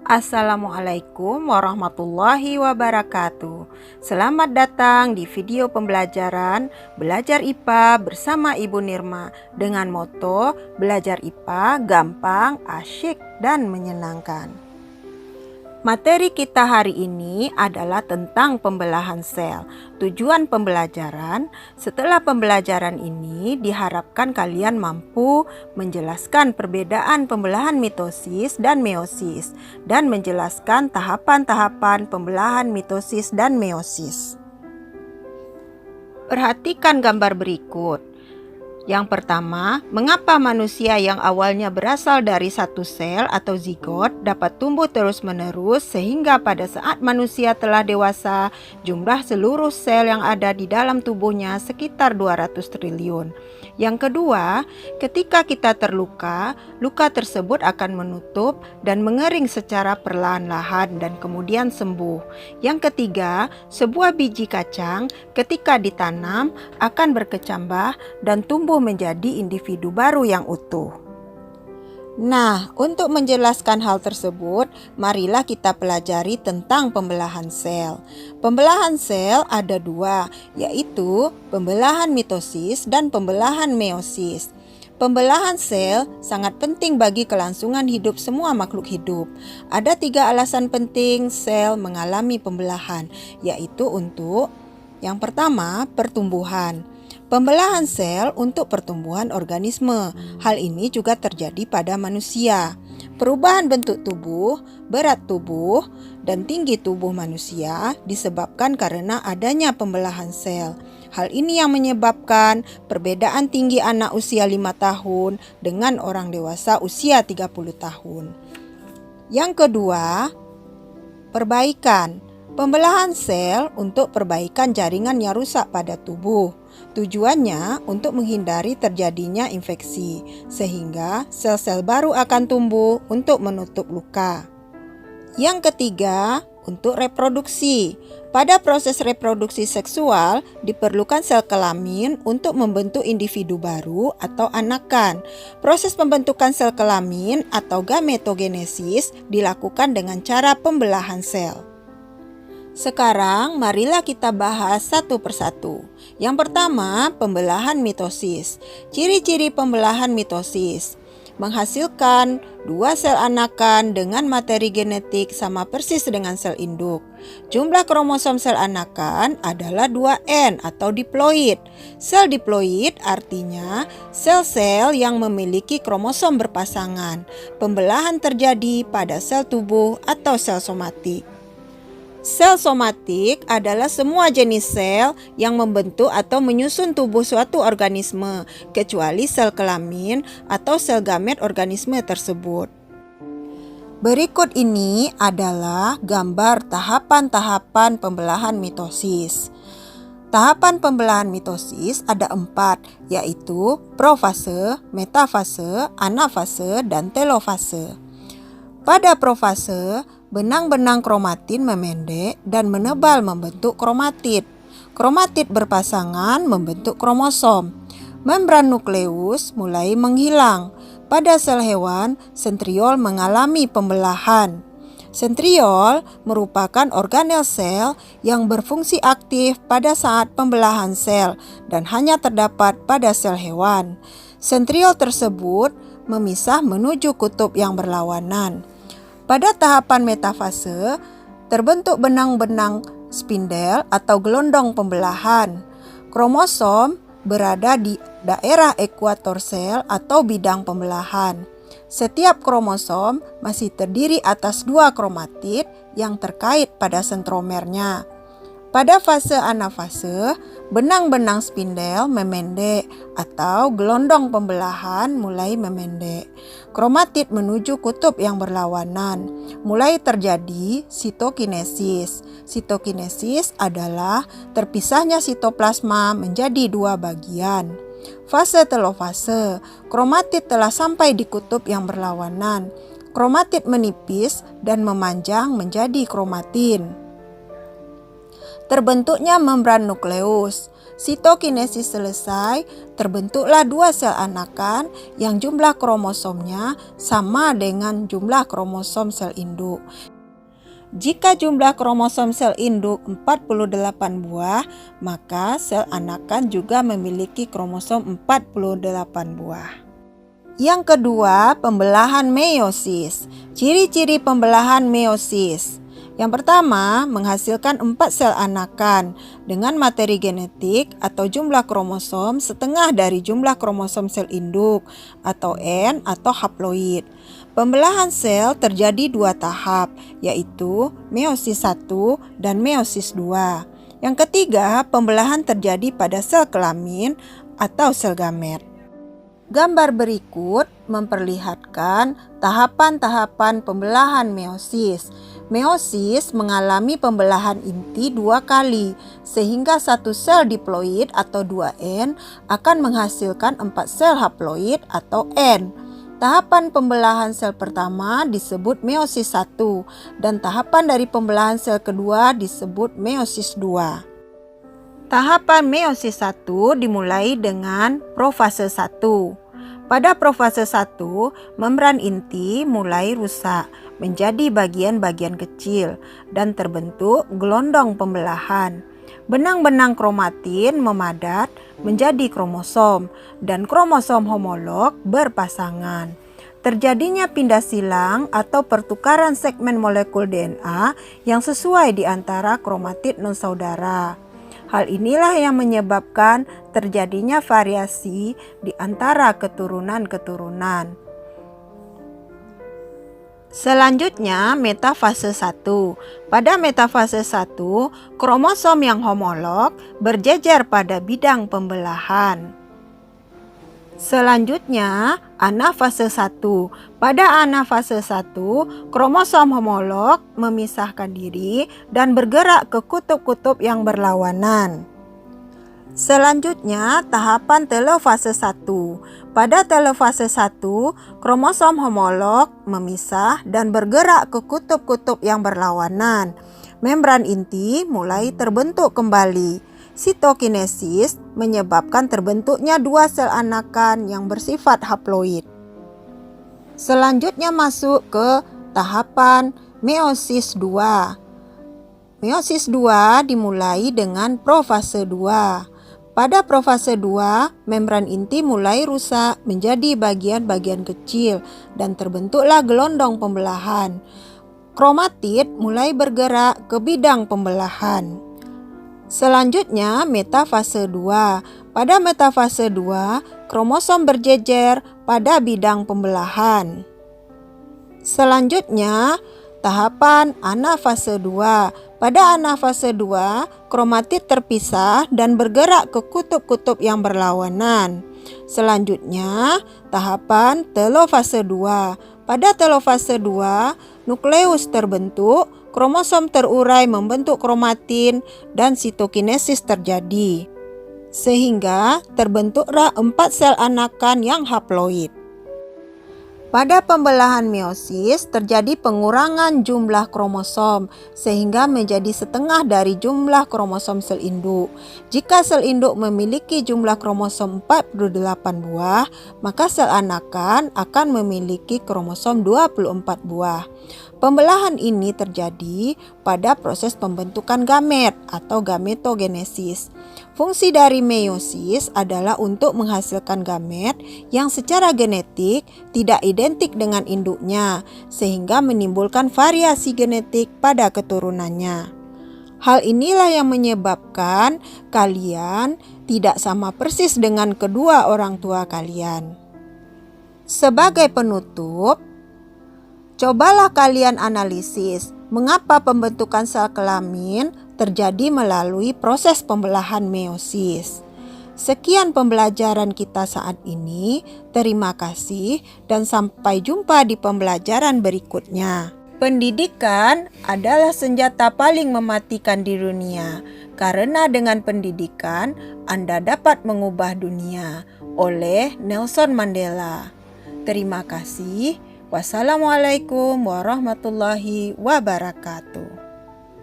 Assalamualaikum warahmatullahi wabarakatuh. Selamat datang di video pembelajaran Belajar IPA bersama Ibu Nirma dengan moto Belajar IPA gampang, asyik, dan menyenangkan. Materi kita hari ini adalah tentang pembelahan sel. Tujuan pembelajaran, setelah pembelajaran ini diharapkan kalian mampu menjelaskan perbedaan pembelahan mitosis dan meiosis dan menjelaskan tahapan-tahapan pembelahan mitosis dan meiosis. Perhatikan gambar berikut. Yang pertama, mengapa manusia yang awalnya berasal dari satu sel atau zigot dapat tumbuh terus-menerus sehingga pada saat manusia telah dewasa, jumlah seluruh sel yang ada di dalam tubuhnya sekitar 200 triliun. Yang kedua, ketika kita terluka, luka tersebut akan menutup dan mengering secara perlahan-lahan dan kemudian sembuh. Yang ketiga, sebuah biji kacang ketika ditanam akan berkecambah dan tumbuh menjadi individu baru yang utuh. Nah, untuk menjelaskan hal tersebut, marilah kita pelajari tentang pembelahan sel. Pembelahan sel ada dua, yaitu pembelahan mitosis dan pembelahan meiosis. Pembelahan sel sangat penting bagi kelangsungan hidup semua makhluk hidup. Ada 3 alasan penting sel mengalami pembelahan, yaitu untuk yang pertama, pertumbuhan. Pembelahan sel untuk pertumbuhan organisme. Hal ini juga terjadi pada manusia. Perubahan bentuk tubuh, berat tubuh, dan tinggi tubuh manusia disebabkan karena adanya pembelahan sel. Hal ini yang menyebabkan perbedaan tinggi anak usia 5 tahun dengan orang dewasa usia 30 tahun. Yang kedua, perbaikan. Pembelahan sel untuk perbaikan jaringan yang rusak pada tubuh. Tujuannya untuk menghindari terjadinya infeksi, sehingga sel-sel baru akan tumbuh untuk menutup luka. Yang ketiga, untuk reproduksi. Pada proses reproduksi seksual, diperlukan sel kelamin untuk membentuk individu baru atau anakan. Proses pembentukan sel kelamin atau gametogenesis dilakukan dengan cara pembelahan sel. Sekarang marilah kita bahas satu persatu. Yang pertama, pembelahan mitosis. Ciri-ciri pembelahan mitosis: menghasilkan 2 sel anakan dengan materi genetik sama persis dengan sel induk. Jumlah kromosom sel anakan adalah 2N atau diploid. Sel diploid artinya sel-sel yang memiliki kromosom berpasangan. Pembelahan terjadi pada sel tubuh atau sel somatik. Sel somatik adalah semua jenis sel yang membentuk atau menyusun tubuh suatu organisme, kecuali sel kelamin atau sel gamet organisme tersebut. Berikut ini adalah gambar tahapan-tahapan pembelahan mitosis. Tahapan pembelahan mitosis ada 4, yaitu profase, metafase, anafase, dan telofase. Pada profase, benang-benang kromatin memendek dan menebal membentuk kromatid. Kromatid berpasangan membentuk kromosom. Membran nukleus mulai menghilang. Pada sel hewan, sentriol mengalami pembelahan. Sentriol merupakan organel sel yang berfungsi aktif pada saat pembelahan sel dan hanya terdapat pada sel hewan. Sentriol tersebut memisah menuju kutub yang berlawanan. Pada tahapan metafase, terbentuk benang-benang spindel atau gelondong pembelahan. Kromosom berada di daerah ekuator sel atau bidang pembelahan. Setiap kromosom masih terdiri atas 2 kromatid yang terkait pada sentromernya. Pada fase anafase, benang-benang spindel memendek atau gelondong pembelahan mulai memendek. Kromatid menuju kutub yang berlawanan. Mulai terjadi sitokinesis. Sitokinesis adalah terpisahnya sitoplasma menjadi 2 bagian. Fase telofase, kromatid telah sampai di kutub yang berlawanan. Kromatid menipis dan memanjang menjadi kromatin. Terbentuknya membran nukleus. Sitokinesis selesai, terbentuklah dua sel anakan yang jumlah kromosomnya sama dengan jumlah kromosom sel induk. Jika jumlah kromosom sel induk 48 buah, maka sel anakan juga memiliki kromosom 48 buah. Yang kedua, pembelahan meiosis. Ciri-ciri pembelahan meiosis. Yang pertama, menghasilkan 4 sel anakan dengan materi genetik atau jumlah kromosom setengah dari jumlah kromosom sel induk atau N atau haploid. Pembelahan sel terjadi 2 tahap, yaitu meiosis 1 dan meiosis 2. Yang ketiga, pembelahan terjadi pada sel kelamin atau sel gamet. Gambar berikut memperlihatkan tahapan-tahapan pembelahan meiosis. Meiosis mengalami pembelahan inti 2 kali, sehingga satu sel diploid atau 2N akan menghasilkan 4 sel haploid atau N. Tahapan pembelahan sel pertama disebut meiosis 1 dan tahapan dari pembelahan sel kedua disebut meiosis 2. Tahapan meiosis 1 dimulai dengan profase 1. Pada profase 1, membran inti mulai rusak menjadi bagian-bagian kecil dan terbentuk gelondong pembelahan. Benang-benang kromatin memadat menjadi kromosom dan kromosom homolog berpasangan. Terjadinya pindah silang atau pertukaran segmen molekul DNA yang sesuai di antara kromatid nonsaudara. Hal inilah yang menyebabkan terjadinya variasi di antara keturunan-keturunan. Selanjutnya, metafase 1. Pada metafase 1, kromosom yang homolog berjejer pada bidang pembelahan. Selanjutnya, anafase 1. Pada anafase 1, kromosom homolog memisahkan diri dan bergerak ke kutub-kutub yang berlawanan. Selanjutnya, tahapan telofase 1. Pada telofase 1, kromosom homolog memisah dan bergerak ke kutub-kutub yang berlawanan. Membran inti mulai terbentuk kembali. Sitokinesis menyebabkan terbentuknya 2 sel anakan yang bersifat haploid. Selanjutnya masuk ke tahapan meiosis 2. Meiosis 2 dimulai dengan profase 2. Pada profase 2, membran inti mulai rusak menjadi bagian-bagian kecil dan terbentuklah gelondong pembelahan. Kromatid mulai bergerak ke bidang pembelahan. Selanjutnya, metafase 2. Pada metafase 2, kromosom berjejer pada bidang pembelahan. Selanjutnya, tahapan anafase 2. Pada anafase 2, kromatid terpisah dan bergerak ke kutub-kutub yang berlawanan. Selanjutnya, tahapan telofase 2. Pada telofase 2, nukleus terbentuk, kromosom terurai membentuk kromatin, dan sitokinesis terjadi. Sehingga terbentuklah 4 sel anakan yang haploid. Pada pembelahan meiosis terjadi pengurangan jumlah kromosom sehingga menjadi setengah dari jumlah kromosom sel induk. Jika sel induk memiliki jumlah kromosom 48 buah, maka sel anakan akan memiliki kromosom 24 buah. Pembelahan ini terjadi pada proses pembentukan gamet atau gametogenesis. Fungsi dari meiosis adalah untuk menghasilkan gamet yang secara genetik tidak identik dengan induknya, sehingga menimbulkan variasi genetik pada keturunannya. Hal inilah yang menyebabkan kalian tidak sama persis dengan kedua orang tua kalian. Sebagai penutup, cobalah kalian analisis mengapa pembentukan sel kelamin terjadi melalui proses pembelahan meiosis. Sekian pembelajaran kita saat ini. Terima kasih dan sampai jumpa di pembelajaran berikutnya. Pendidikan adalah senjata paling mematikan di dunia, karena dengan pendidikan Anda dapat mengubah dunia. Oleh Nelson Mandela. Terima kasih. Wassalamualaikum warahmatullahi wabarakatuh.